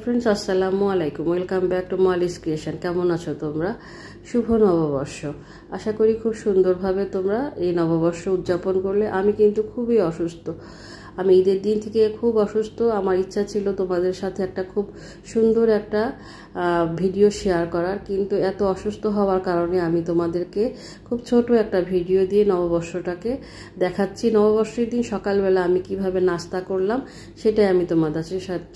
Friends আসসালামু আলাইকুম, welcome back to Molly's creation. কেমন আছো তোমরা? শুভ নববর্ষ। আশা করি খুব সুন্দরভাবে তোমরা এই নববর্ষ উদযাপন করলে। আমি কিন্তু খুবই অসুস্থ, আমি ঈদের দিন থেকে খুব অসুস্থ। আমার ইচ্ছা ছিল তোমাদের সাথে একটা খুব সুন্দর একটা ভিডিও শেয়ার করার, কিন্তু এত অসুস্থ হওয়ার কারণে আমি তোমাদেরকে খুব ছোট একটা ভিডিও দিয়ে নববর্ষটাকে দেখাচ্ছি। নববর্ষের দিন সকালবেলা আমি কিভাবে নাস্তা করলাম সেটাই আমি তোমাদের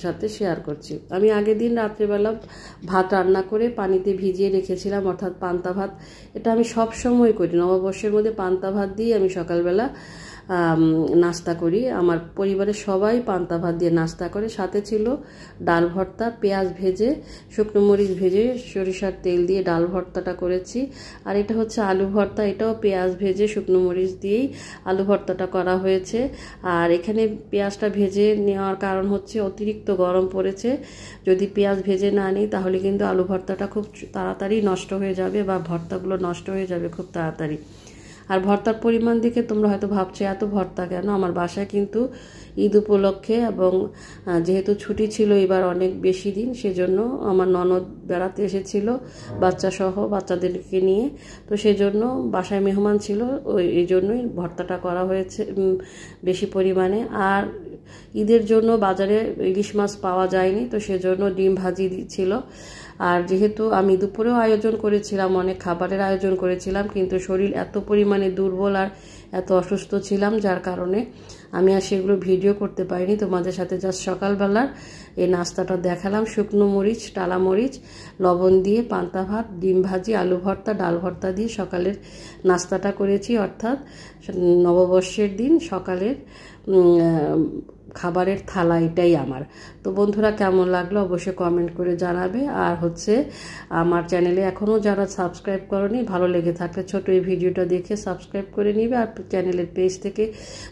সাথে শেয়ার করছি। আমি আগের দিন রাত্রেবেলা ভাত রান্না করে পানিতে ভিজিয়ে রেখেছিলাম, অর্থাৎ পান্তা ভাত। এটা আমি সব সময় করি, নববর্ষের মধ্যে পান্তা ভাত দিয়ে আমি সকালবেলা নাস্তা করি। আমার পরিবারের সবাই পান্তা ভাত দিয়ে নাস্তা করে। সাথে ছিল ডাল ভর্তা, পেঁয়াজ ভেজে, শুকনো মরিচ ভেজে, সরিষার তেল দিয়ে ডাল ভর্তাটা করেছি। আর এটা হচ্ছে আলু ভর্তা, এটাও পেঁয়াজ ভেজে শুকনো মরিচ দিয়েই আলু ভর্তাটা করা হয়েছে। আর এখানে পেঁয়াজটা ভেজে নেওয়ার কারণ হচ্ছে অতিরিক্ত গরম পড়েছে। যদি পেঁয়াজ ভেজে না নিই তাহলে কিন্তু আলু ভর্তাটা খুব তাড়াতাড়ি নষ্ট হয়ে যাবে, বা ভর্তাগুলো নষ্ট হয়ে যাবে খুব তাড়াতাড়ি। আর ভর্তার পরিমাণ দেখে তোমরা হয়তো ভাবছো এত ভর্তা কেন। আমার বাসায় কিন্তু ঈদ উপলক্ষে এবং যেহেতু ছুটি ছিল এবার অনেক বেশি দিন, সেজন্য আমার ননদ বেড়াতে এসেছিল বাচ্চাসহ, বাচ্চাদেরকে নিয়ে। তো সেজন্য বাসায় মেহমান ছিল, এই জন্যই ভর্তাটা করা হয়েছে বেশি পরিমাণে। আর ঈদের জন্য বাজারে ইলিশ মাছ পাওয়া যায়নি, তো সেজন্য ডিম ভাজি ছিল। আর যেহেতু আমি দুপুরেও আয়োজন করেছিলাম, অনেক খাবারের আয়োজন করেছিলাম, কিন্তু শরীর এত পরিমাণে দুর্বল আর এত অসুস্থ ছিলাম, যার কারণে আমি আর সেগুলো ভিডিও করতে পারিনি। তোমাদের সাথে জাস্ট সকালবেলার এই নাস্তাটা দেখালাম। শুকনো মরিচ, টালা মরিচ, লবণ দিয়ে পান্তা ভাত, ডিম ভাজি, আলু ভর্তা, ডাল ভর্তা দিয়ে সকালের নাস্তাটা করেছি, অর্থাৎ নববর্ষের দিন সকালের খাবারের থালা এটাই আমার। তো বন্ধুরা, কেমন লাগলো অবশ্যই কমেন্ট করে জানাবে। আর হচ্ছে আমার চ্যানেলে এখনও যারা সাবস্ক্রাইব করনি, ভালো লেগে থাকলে ছোট এই ভিডিওটা দেখে সাবস্ক্রাইব করে নিবে। আর চ্যানেলের পেজ থেকে,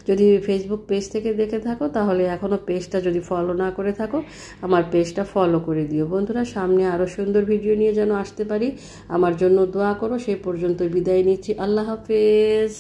যদি ফেসবুক পেজ থেকে দেখে থাকো তাহলে এখনও পেজটা যদি ফলো না করে থাকো, আমার পেজটা ফলো করে দিও। বন্ধুরা, সামনে আরও সুন্দর ভিডিও নিয়ে যেন আসতে পারি, আমার জন্য দোয়া করো। সেই পর্যন্ত বিদায় নিচ্ছি। আল্লাহ হাফেজ।